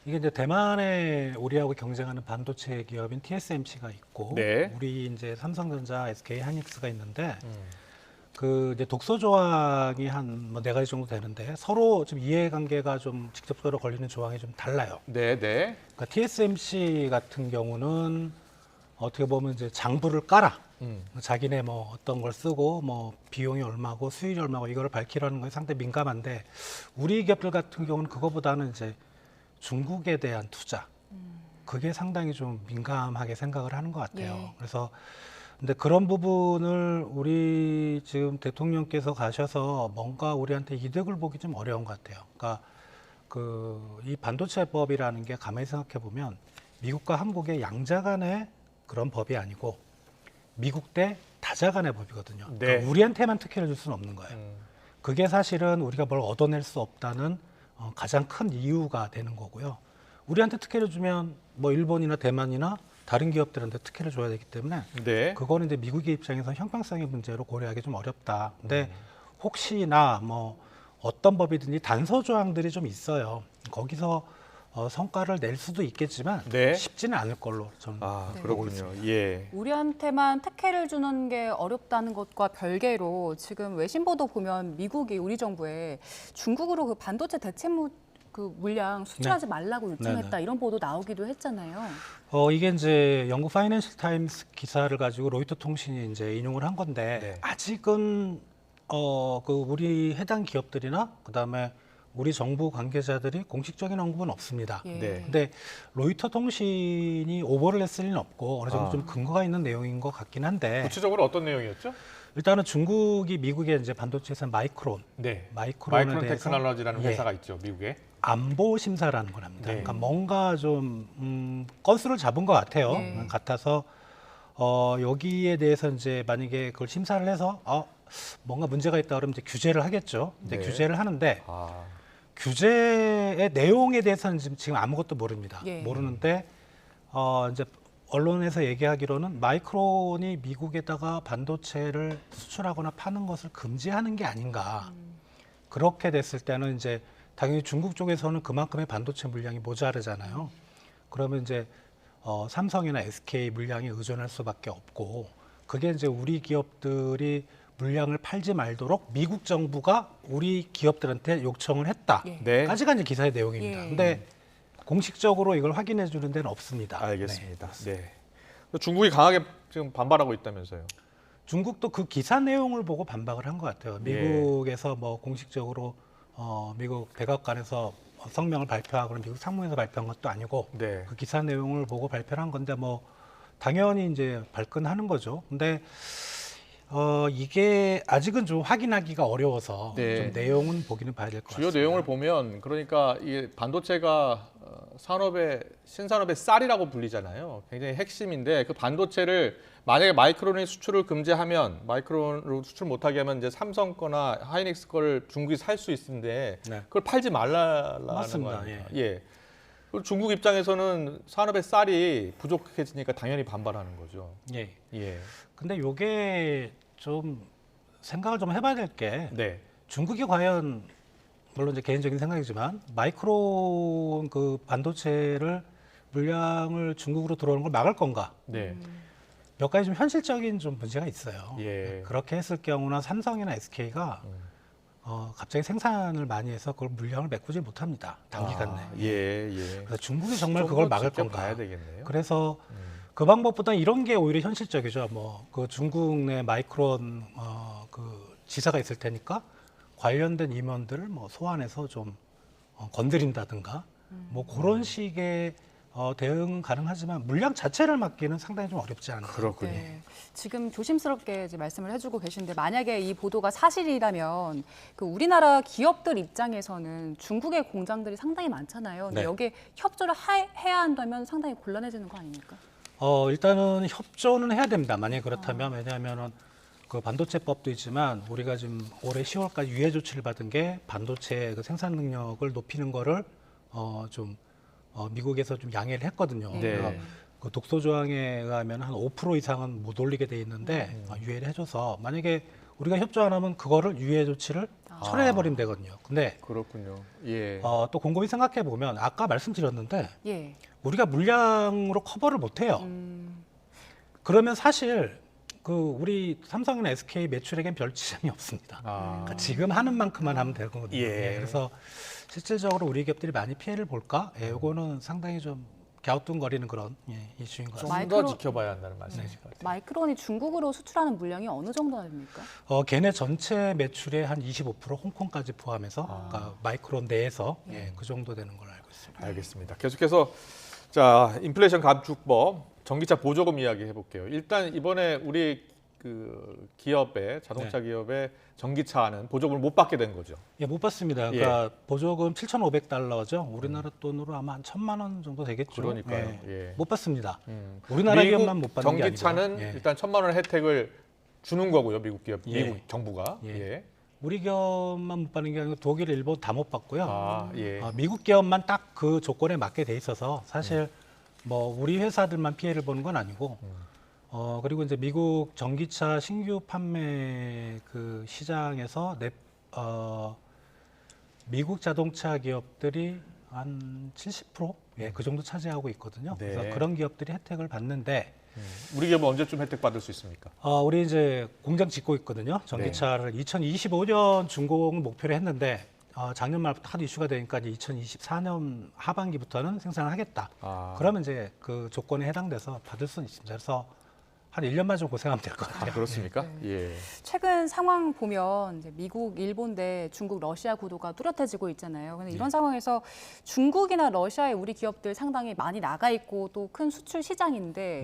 이게 이제 대만에 우리하고 경쟁하는 반도체 기업인 TSMC가 있고 네. 우리 이제 삼성전자, SK 하이닉스가 있는데 그 이제 독소 조항이 한 뭐 4가지 정도 되는데 서로 좀 이해관계가 좀 직접적으로 걸리는 조항이 좀 달라요. 네, 네. 그러니까 TSMC 같은 경우는 어떻게 보면 이제 장부를 깔아. 자기네 뭐 어떤 걸 쓰고 뭐 비용이 얼마고 수율이 얼마고 이거를 밝히라는 거에 상당히 민감한데 우리 기업들 같은 경우는 그거보다는 이제 중국에 대한 투자 그게 상당히 좀 민감하게 생각을 하는 것 같아요. 예. 그래서 근데 그런 부분을 우리 지금 대통령께서 가셔서 뭔가 우리한테 이득을 보기 좀 어려운 것 같아요. 그러니까 그 이 반도체법이라는 게 가만히 생각해 보면 미국과 한국의 양자 간의 그런 법이 아니고 미국 대 다자 간의 법이거든요. 네. 그러니까 우리한테만 특혜를 줄 수는 없는 거예요. 그게 사실은 우리가 뭘 얻어낼 수 없다는 가장 큰 이유가 되는 거고요. 우리한테 특혜를 주면 뭐 일본이나 대만이나 다른 기업들한테 특혜를 줘야 되기 때문에 네. 그거는 이제 미국의 입장에서 형평성의 문제로 고려하기 좀 어렵다. 근데 혹시나 뭐 어떤 법이든지 단서 조항들이 좀 있어요. 거기서 성과를 낼 수도 있겠지만 네. 쉽지는 않을 걸로 저는 보고 있습니다. 예. 우리한테만 특혜를 주는 게 어렵다는 것과 별개로 지금 외신 보도 보면 미국이 우리 정부에 중국으로 그 반도체 그 물량 수출하지 말라고 요청했다 네네. 이런 보도 나오기도 했잖아요. 이게 이제 영국 파이낸셜 타임스 기사를 가지고 로이터 통신이 이제 인용을 한 건데 아직은 그 우리 해당 기업들이나 그다음에 우리 정부 관계자들이 공식적인 언급은 없습니다. 예. 네. 근데 로이터 통신이 오버를 했을 리는 없고 어느 정도 좀 근거가 있는 내용인 것 같긴 한데 구체적으로 어떤 내용이었죠? 일단은 중국이 미국에 이제 반도체 회사 마이크론, 네. 마이크론에 마이크론 대해서 테크놀로지라는 예, 회사가 있죠, 미국에. 안보 심사라는 걸 합니다. 네. 그러니까 뭔가 좀 건수를 잡은 것 같아요. 네. 같아서 여기에 대해서 이제 만약에 그걸 심사를 해서 뭔가 문제가 있다 그러면 이제 규제를 하겠죠. 근데 네. 규제를 하는데 규제의 내용에 대해서는 지금 아무것도 모릅니다. 예. 모르는데 이제 언론에서 얘기하기로는 마이크론이 미국에다가 반도체를 수출하거나 파는 것을 금지하는 게 아닌가. 그렇게 됐을 때는 이제 당연히 중국 쪽에서는 그만큼의 반도체 물량이 모자르잖아요. 그러면 이제 삼성이나 SK 물량에 의존할 수밖에 없고 그게 이제 우리 기업들이 물량을 팔지 말도록 미국 정부가 우리 기업들한테 요청을 했다까지가 이제 기사의 내용입니다. 예. 근데 공식적으로 이걸 확인해 주는 데는 없습니다. 알겠습니다. 네. 중국이 강하게 지금 반발하고 있다면서요? 중국도 그 기사 내용을 보고 반박을 한 것 같아요. 미국에서 뭐 공식적으로 미국 백악관에서 성명을 발표하고 미국 상무에서 발표한 것도 아니고 네. 그 기사 내용을 보고 발표를 한 건데 뭐 당연히 이제 발끈하는 거죠. 근데 이게 아직은 좀 확인하기가 어려워서 네. 좀 내용은 보기는 봐야 될 것 같습니다. 주요 내용을 보면 그러니까 이 반도체가 신산업의 쌀이라고 불리잖아요. 굉장히 핵심인데 그 반도체를 만약에 마이크론의 수출을 금지하면 마이크론으로 수출 못하게 하면 이제 삼성 거나 하이닉스 거를 중국이 살 수 있는데 네. 그걸 팔지 말라는 맞습니다. 거예요. 예. 그리고 중국 입장에서는 산업의 쌀이 부족해지니까 당연히 반발하는 거죠. 예. 예. 근데 요게 좀 생각을 좀 해봐야 될 게 네. 중국이 과연 물론 이제 개인적인 생각이지만 마이크론 그 반도체를 물량을 중국으로 들어오는 걸 막을 건가? 네. 몇 가지 좀 현실적인 좀 문제가 있어요. 예. 그렇게 했을 경우나 삼성이나 SK가 갑자기 생산을 많이 해서 그걸 물량을 메꾸지 못합니다. 단기간 내에. 예. 그래서 중국이 정말 그걸 막을 건가? 봐야 되겠네요. 그래서 그 방법보다 이런 게 오히려 현실적이죠. 뭐 그 중국 내 마이크론 그 지사가 있을 테니까 관련된 임원들을 뭐 소환해서 좀 건드린다든가 뭐 그런 식의 대응은 가능하지만 물량 자체를 막기는 상당히 좀 어렵지 않을까. 그렇군요. 네. 지금 조심스럽게 이제 말씀을 해주고 계신데 만약에 이 보도가 사실이라면 그 우리나라 기업들 입장에서는 중국의 공장들이 상당히 많잖아요. 근데 네. 여기에 협조를 해야 한다면 상당히 곤란해지는 거 아닙니까? 일단은 협조는 해야 됩니다. 만약에 그렇다면 왜냐하면은 그 반도체법도 있지만 우리가 지금 올해 10월까지 유예 조치를 받은 게 반도체 그 생산 능력을 높이는 거를 미국에서 좀 양해를 했거든요. 네. 그러니까 그 독소 조항에 의하면 한 5% 이상은 못 올리게 돼 있는데 유예를 해줘서 만약에 우리가 협조 안 하면 그거를 유예 조치를 철회해 버리면 되거든요. 근데 그렇군요. 예. 또 곰곰이 생각해 보면 아까 말씀드렸는데 예. 우리가 물량으로 커버를 못 해요. 그러면 사실 그 우리 삼성이나 SK 매출에겐 별 지장이 없습니다. 그러니까 지금 하는 만큼만 하면 되거든요. 예. 그래서 실질적으로 우리 기업들이 많이 피해를 볼까? 이거는 상당히 좀 갸우뚱거리는 그런 이슈인 것 같습니다. 좀 더 지켜봐야 한다는 말씀이신 것 같아요. 마이크론이 중국으로 수출하는 물량이 어느 정도 됩니까? 걔네 전체 매출의 한 25% 홍콩까지 포함해서 그러니까 마이크론 내에서 그 정도 되는 걸로 알고 있습니다. 알겠습니다. 계속해서 자 인플레이션 감축법 전기차 보조금 이야기 해볼게요. 일단 이번에 우리 그 기업의 자동차 기업의 전기차는 보조금을 못 받게 된 거죠. 예, 못 받습니다. 그러니까 보조금 7,500달러죠. 우리나라 돈으로 아마 한 1,000만 원 정도 되겠죠. 그러니까요. 못 받습니다. 우리나라 기업만 못 받는 게 아니고. 전기차는 일단 1,000만 원 혜택을 주는 거고요. 미국 기업, 미국 정부가. 우리 기업만 못 받는 게 아니고 독일, 일본 다 못 받고요. 예. 미국 기업만 딱 그 조건에 맞게 돼 있어서 사실 뭐 우리 회사들만 피해를 보는 건 아니고 그리고 이제 미국 전기차 신규 판매 그 시장에서 미국 자동차 기업들이 한 70% 그 정도 차지하고 있거든요. 그래서 그런 기업들이 혜택을 받는데 우리 기업은 언제쯤 혜택 받을 수 있습니까? 우리 이제 공장 짓고 있거든요. 전기차를 2025년 준공을 목표로 했는데 작년 말부터 하도 이슈가 되니까 이제 2024년 하반기부터는 생산을 하겠다. 그러면 이제 그 조건에 해당돼서 받을 수는 있습니다. 그래서 한 1년만 좀 고생하면 될 것 같아요. 그렇습니까? 예. 최근 상황 보면 이제 미국, 일본 대 중국, 러시아 구도가 뚜렷해지고 있잖아요. 근데 이런 상황에서 중국이나 러시아에 우리 기업들 상당히 많이 나가 있고 또 큰 수출 시장인데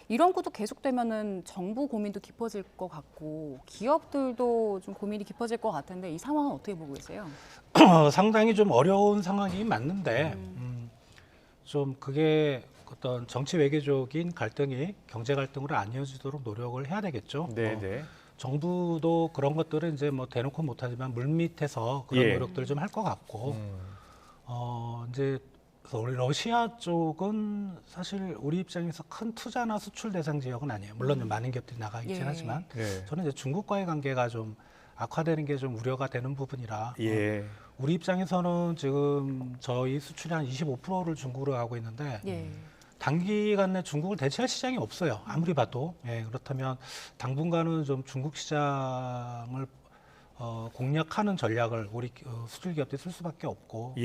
이런 구도 계속되면은 정부 고민도 깊어질 것 같고 기업들도 좀 고민이 깊어질 것 같은데 이 상황은 어떻게 보고 계세요? 상당히 좀 어려운 상황이 맞는데 좀 그게 어떤 정치 외교적인 갈등이 경제 갈등으로 안 이어지도록 노력을 해야 되겠죠. 정부도 그런 것들을 이제 뭐 대놓고 못하지만 물밑에서 그런 노력들을 좀 할 것 같고 이제 그래서 우리 러시아 쪽은 사실 우리 입장에서 큰 투자나 수출 대상 지역은 아니에요. 물론 많은 기업들이 나가 있긴 하지만 저는 이제 중국과의 관계가 좀 악화되는 게 좀 우려가 되는 부분이라 우리 입장에서는 지금 저희 수출의 한 25%를 중국으로 가고 있는데 단기간 내 중국을 대체할 시장이 없어요. 아무리 봐도. 그렇다면 당분간은 좀 중국 시장을 공략하는 전략을 우리 수출 기업들이 쓸 수밖에 없고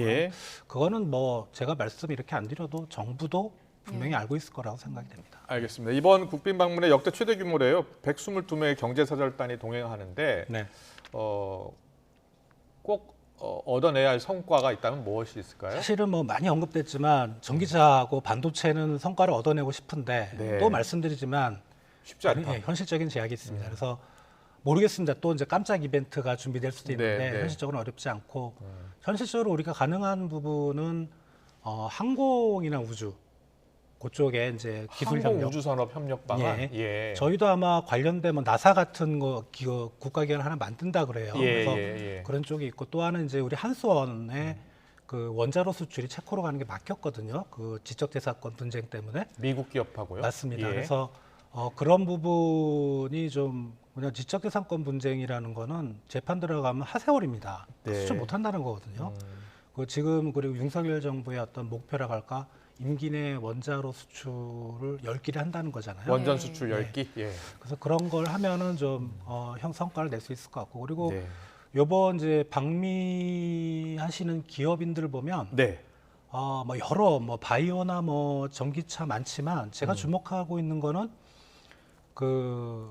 그거는 뭐 제가 말씀 이렇게 안 드려도 정부도 분명히 알고 있을 거라고 생각이 됩니다. 알겠습니다. 이번 국빈 방문의 역대 최대 규모래요. 122명의 경제사절단이 동행하는데 꼭 얻어내야 할 성과가 있다면 무엇이 있을까요? 사실은 뭐 많이 언급됐지만 전기차하고 반도체는 성과를 얻어내고 싶은데 또 말씀드리지만 쉽지 않다. 현실적인 제약이 있습니다. 그래서 모르겠습니다. 또 이제 깜짝 이벤트가 준비될 수도 있는데 현실적으로 어렵지 않고 현실적으로 우리가 가능한 부분은 항공이나 우주 그쪽에 이제 기술 협력, 우주산업 협력 방안. 저희도 아마 관련된 뭐 나사 같은 거 국가기관 하나 만든다 그래요. 그래서 그런 쪽이 있고 또 하나는 이제 우리 한수원의 그 원자로 수출이 체코로 가는 게 막혔거든요. 그 지적재산권 분쟁 때문에. 미국 기업하고요. 맞습니다. 그래서 그런 부분이 좀 그냥 지적재산권 분쟁이라는 거는 재판 들어가면 하세월입니다. 수출 못 한다는 거거든요. 그 지금 그리고 윤석열 정부의 어떤 목표라고 할까? 임기 내 원자로 수출을 10기를 한다는 거잖아요. 원전 수출 10기? 그래서 그런 걸 하면은 좀 성과를 낼 수 있을 것 같고 그리고 요번 이제 방미하시는 기업인들을 보면 뭐 여러 뭐 바이오나 뭐 전기차 많지만 제가 주목하고 있는 거는 그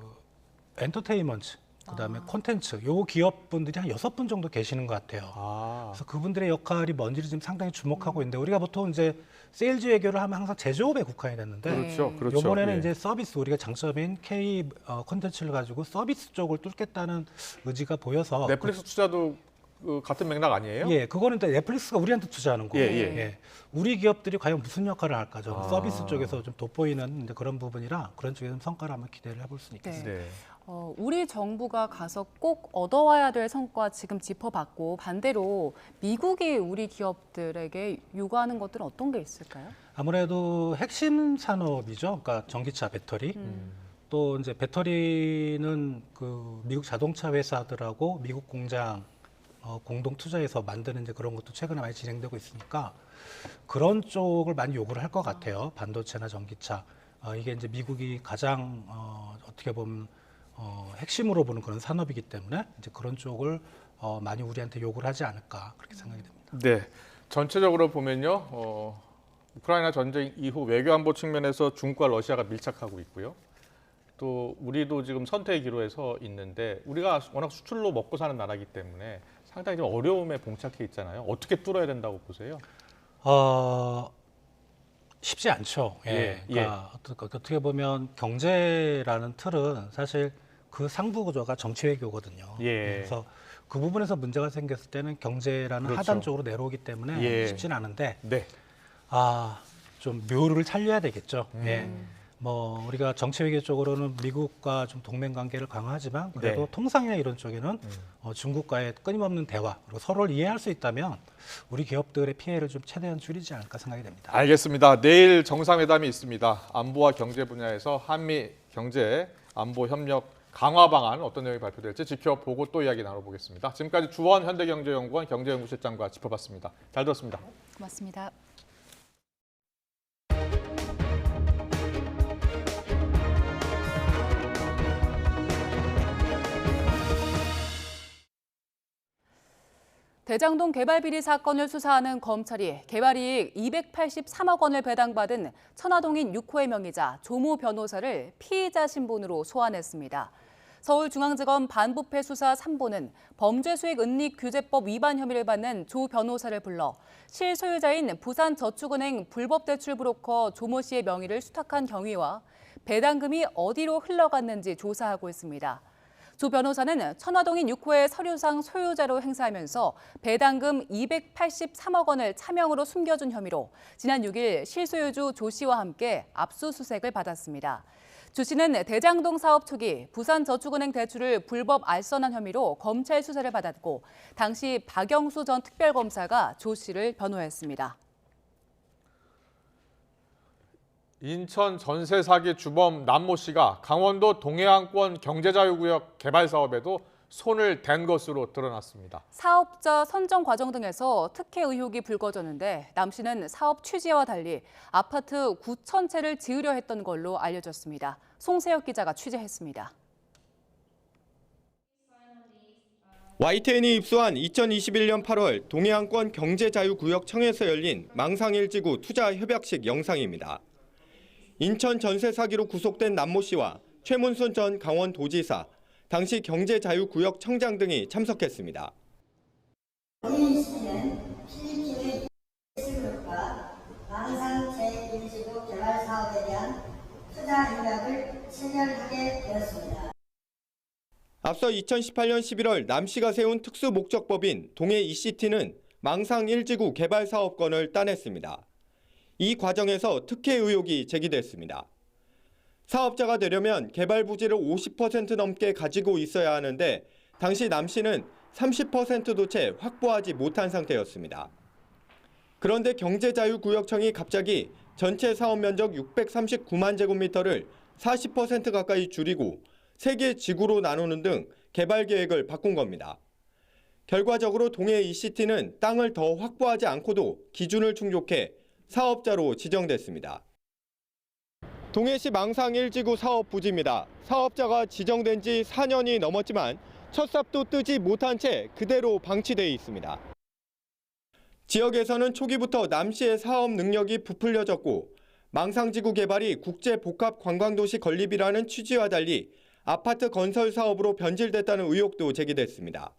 엔터테인먼트 그다음에 콘텐츠, 요 기업분들이 한 6분 정도 계시는 것 같아요. 그래서 그분들의 역할이 뭔지를 지금 상당히 주목하고 있는데 우리가 보통 이제 세일즈 외교를 하면 항상 제조업에 국한이 됐는데 그렇죠. 이번에는 예. 이제 서비스, 우리가 장점인 K 콘텐츠를 가지고 서비스 쪽을 뚫겠다는 의지가 보여서 넷플릭스 투자도 같은 맥락 아니에요? 예, 그거는 넷플릭스가 우리한테 투자하는 거고, 예. 우리 기업들이 과연 무슨 역할을 할까? 좀 아. 서비스 쪽에서 좀 돋보이는 이제 그런 부분이라 그런 쪽에서 성과를 한번 기대를 해볼 수 있겠습니다. 네. 우리 정부가 가서 꼭 얻어와야 될 성과 지금 짚어봤고 반대로 미국이 우리 기업들에게 요구하는 것들은 어떤 게 있을까요? 아무래도 핵심 산업이죠. 그러니까 전기차, 배터리. 또 이제 배터리는 그 미국 자동차 회사들하고 미국 공장 공동 투자해서 만드는 이제 그런 것도 최근에 많이 진행되고 있으니까 그런 쪽을 많이 요구를 할 것 같아요. 반도체나 전기차. 이게 이제 미국이 가장 어떻게 보면 핵심으로 보는 그런 산업이기 때문에 이제 그런 쪽을 많이 우리한테 요구를 하지 않을까 그렇게 생각이 됩니다. 네, 전체적으로 보면요, 우크라이나 전쟁 이후 외교안보 측면에서 중국과 러시아가 밀착하고 있고요. 또 우리도 지금 선택의 기로에 있는데 우리가 워낙 수출로 먹고 사는 나라이기 때문에 상당히 좀 어려움에 봉착해 있잖아요. 어떻게 뚫어야 된다고 보세요? 쉽지 않죠. 예. 그러니까 어떻게 보면 경제라는 틀은 사실 그 상부 구조가 정치 외교거든요. 그래서 그 부분에서 문제가 생겼을 때는 경제라는 하단 쪽으로 내려오기 때문에 쉽지는 않은데 좀 묘를 살려야 되겠죠. 뭐 우리가 정치 외교 쪽으로는 미국과 좀 동맹 관계를 강화하지만 그래도 통상이나 이런 쪽에는 중국과의 끊임없는 대화 그리고 서로를 이해할 수 있다면 우리 기업들의 피해를 좀 최대한 줄이지 않을까 생각이 됩니다. 알겠습니다. 내일 정상회담이 있습니다. 안보와 경제 분야에서 한미 경제 안보 협력 강화 방안 어떤 내용이 발표될지 지켜보고 또 이야기 나눠보겠습니다. 지금까지 주원 현대경제연구원 경제연구실장과 짚어봤습니다. 잘 들었습니다. 고맙습니다. 대장동 개발 비리 사건을 수사하는 검찰이 개발이익 283억 원을 배당받은 천화동인 6호의 명의자 조모 변호사를 피의자 신분으로 소환했습니다. 서울중앙지검 반부패 수사 3부는 범죄수익은닉규제법 위반 혐의를 받는 조 변호사를 불러 실소유자인 부산저축은행 불법 대출 브로커 조모 씨의 명의를 수탁한 경위와 배당금이 어디로 흘러갔는지 조사하고 있습니다. 조 변호사는 천화동인 6호의 서류상 소유자로 행세하면서 배당금 283억 원을 차명으로 숨겨준 혐의로 지난 6일 실소유주 조 씨와 함께 압수수색을 받았습니다. 조 씨는 대장동 사업 초기 부산저축은행 대출을 불법 알선한 혐의로 검찰 수사를 받았고 당시 박영수 전 특별검사가 조 씨를 변호했습니다. 인천 전세 사기 주범 남모 씨가 강원도 동해안권 경제자유구역 개발 사업에도 손을 댄 것으로 드러났습니다. 사업자 선정 과정 등에서 특혜 의혹이 불거졌는데 남 씨는 사업 취지와 달리 아파트 9천 채를 지으려 했던 걸로 알려졌습니다. 송세혁 기자가 취재했습니다. YTN이 입수한 2021년 8월 동해안권 경제자유구역청에서 열린 망상일지구 투자협약식 영상입니다. 인천 전세 사기로 구속된 남모 씨와 최문순 전 강원도지사, 당시 경제자유구역청장 등이 참석했습니다. 본인 씨는 필립주의 S그룹과 망상 제1지구 개발 사업에 대한 투자 협약을 체결하게 되었습니다. 앞서 2018년 11월 남 씨가 세운 특수 목적법인 동해 ECT는 망상 1지구 개발 사업권을 따냈습니다. 이 과정에서 특혜 의혹이 제기됐습니다. 사업자가 되려면 개발 부지를 50% 넘게 가지고 있어야 하는데 당시 남 씨는 30%도 채 확보하지 못한 상태였습니다. 그런데 경제자유구역청이 갑자기 전체 사업 면적 639만 제곱미터를 40% 가까이 줄이고 3개 지구로 나누는 등 개발 계획을 바꾼 겁니다. 결과적으로 동해 ECT는 땅을 더 확보하지 않고도 기준을 충족해 사업자로 지정됐습니다. 동해시 망상 1지구 사업 부지입니다. 사업자가 지정된 지 4년이 넘었지만 첫 삽도 뜨지 못한 채 그대로 방치돼 있습니다. 지역에서는 초기부터 남 씨의 사업 능력이 부풀려졌고 망상지구 개발이 국제복합관광도시 건립이라는 취지와 달리 아파트 건설 사업으로 변질됐다는 의혹도 제기됐습니다.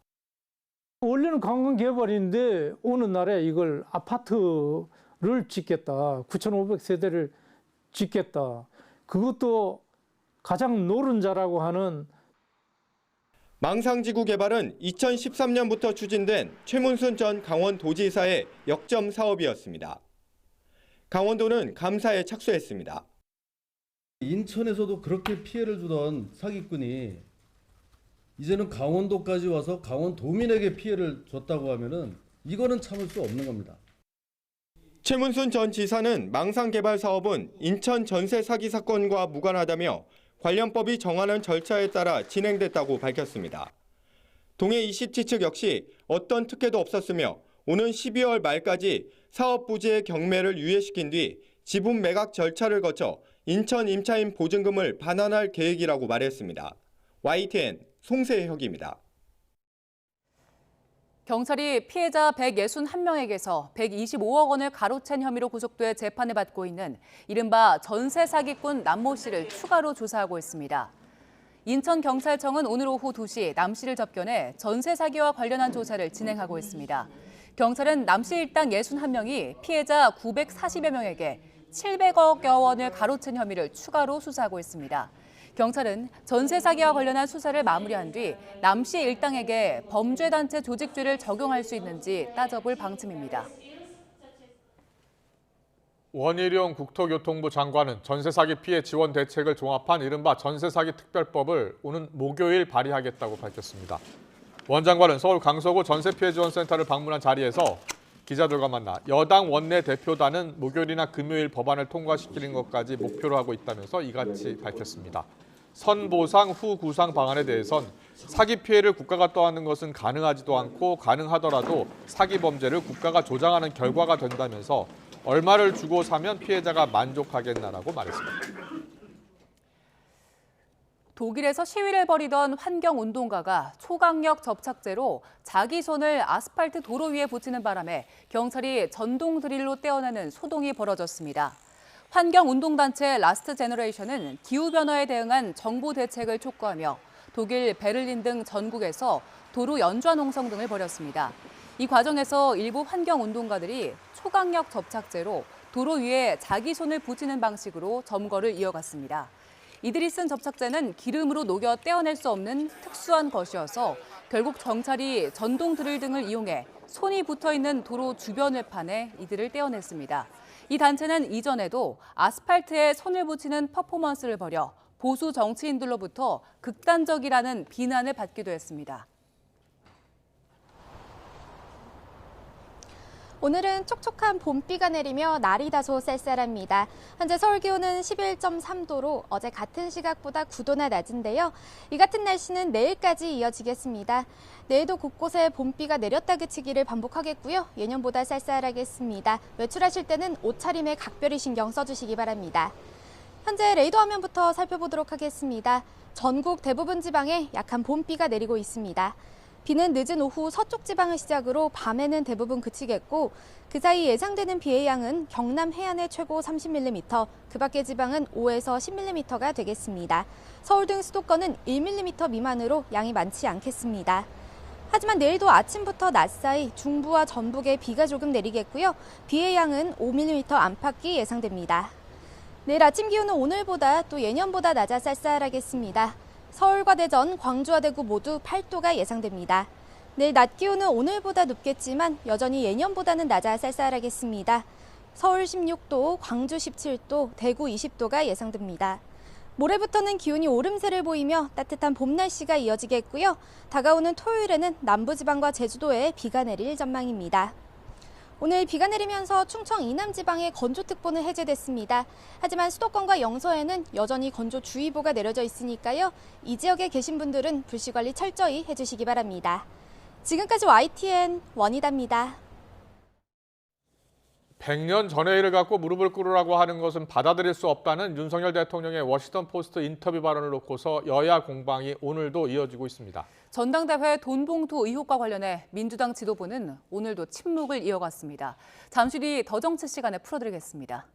원래는 관광 개발인데 어느 날에 이걸 아파트를 짓겠다. 9,500세대를 짓겠다. 그것도 가장 노른자라고 하는 망상지구 개발은 2013년부터 추진된 최문순 전 강원도지사의 역점 사업이었습니다. 강원도는 감사에 착수했습니다. 인천에서도 그렇게 피해를 주던 사기꾼이 이제는 강원도까지 와서 강원도민에게 피해를 줬다고 하면은 이거는 참을 수 없는 겁니다. 최문순 전 지사는 망상 개발 사업은 인천 전세 사기 사건과 무관하다며 관련법이 정하는 절차에 따라 진행됐다고 밝혔습니다. 동해 이시티 측 역시 어떤 특혜도 없었으며 오는 12월 말까지 사업 부지의 경매를 유예시킨 뒤 지분 매각 절차를 거쳐 인천 임차인 보증금을 반환할 계획이라고 말했습니다. YTN 송세혁입니다. 경찰이 피해자 161명에게서 125억 원을 가로챈 혐의로 구속돼 재판을 받고 있는 이른바 전세 사기꾼 남모 씨를 추가로 조사하고 있습니다. 인천경찰청은 오늘 오후 2시 남 씨를 접견해 전세 사기와 관련한 조사를 진행하고 있습니다. 경찰은 남 씨 일당 61명이 피해자 940여 명에게 700억여 원을 가로챈 혐의를 추가로 수사하고 있습니다. 경찰은 전세 사기와 관련한 수사를 마무리한 뒤 남 씨 일당에게 범죄단체 조직죄를 적용할 수 있는지 따져볼 방침입니다. 원희룡 국토교통부 장관은 전세 사기 피해 지원 대책을 종합한 이른바 전세 사기 특별법을 오는 목요일 발의하겠다고 밝혔습니다. 원 장관은 서울 강서구 전세 피해 지원센터를 방문한 자리에서 기자들과 만나 여당 원내 대표단은 목요일이나 금요일 법안을 통과시키는 것까지 목표로 하고 있다면서 이같이 밝혔습니다. 선보상 후 구상 방안에 대해선 사기 피해를 국가가 떠안는 것은 가능하지도 않고 가능하더라도 사기 범죄를 국가가 조장하는 결과가 된다면서 얼마를 주고 사면 피해자가 만족하겠나라고 말했습니다. 독일에서 시위를 벌이던 환경운동가가 초강력 접착제로 자기 손을 아스팔트 도로 위에 붙이는 바람에 경찰이 전동 드릴로 떼어내는 소동이 벌어졌습니다. 환경운동단체 라스트 제너레이션은 기후변화에 대응한 정부 대책을 촉구하며 독일, 베를린 등 전국에서 도로 연좌 농성 등을 벌였습니다. 이 과정에서 일부 환경운동가들이 초강력 접착제로 도로 위에 자기 손을 붙이는 방식으로 점거를 이어갔습니다. 이들이 쓴 접착제는 기름으로 녹여 떼어낼 수 없는 특수한 것이어서 결국 경찰이 전동 드릴 등을 이용해 손이 붙어있는 도로 주변을 파내 이들을 떼어냈습니다. 이 단체는 이전에도 아스팔트에 손을 붙이는 퍼포먼스를 벌여 보수 정치인들로부터 극단적이라는 비난을 받기도 했습니다. 오늘은 촉촉한 봄비가 내리며 날이 다소 쌀쌀합니다. 현재 서울 기온은 11.3도로 어제 같은 시각보다 9도나 낮은데요. 이 같은 날씨는 내일까지 이어지겠습니다. 내일도 곳곳에 봄비가 내렸다 그치기를 반복하겠고요. 예년보다 쌀쌀하겠습니다. 외출하실 때는 옷차림에 각별히 신경 써주시기 바랍니다. 현재 레이더 화면부터 살펴보도록 하겠습니다. 전국 대부분 지방에 약한 봄비가 내리고 있습니다. 비는 늦은 오후 서쪽 지방을 시작으로 밤에는 대부분 그치겠고 그 사이 예상되는 비의 양은 경남 해안에 최고 30mm, 그 밖의 지방은 5에서 10mm가 되겠습니다. 서울 등 수도권은 1mm 미만으로 양이 많지 않겠습니다. 하지만 내일도 아침부터 낮 사이 중부와 전북에 비가 조금 내리겠고요. 비의 양은 5mm 안팎이 예상됩니다. 내일 아침 기온은 오늘보다 또 예년보다 낮아 쌀쌀하겠습니다. 서울과 대전, 광주와 대구 모두 8도가 예상됩니다. 내일 낮 기온은 오늘보다 높겠지만 여전히 예년보다는 낮아 쌀쌀하겠습니다. 서울 16도, 광주 17도, 대구 20도가 예상됩니다. 모레부터는 기온이 오름세를 보이며 따뜻한 봄 날씨가 이어지겠고요. 다가오는 토요일에는 남부지방과 제주도에 비가 내릴 전망입니다. 오늘 비가 내리면서 충청 이남 지방에 건조특보는 해제됐습니다. 하지만 수도권과 영서에는 여전히 건조주의보가 내려져 있으니까요. 이 지역에 계신 분들은 불씨관리 철저히 해주시기 바랍니다. 지금까지 YTN 원희다입니다. 100년 전의 일을 갖고 무릎을 꿇으라고 하는 것은 받아들일 수 없다는 윤석열 대통령의 워싱턴 포스트 인터뷰 발언을 놓고서 여야 공방이 오늘도 이어지고 있습니다. 전당대회 돈봉투 의혹과 관련해 민주당 지도부는 오늘도 침묵을 이어갔습니다. 잠시 뒤 더 정치 시간에 풀어드리겠습니다.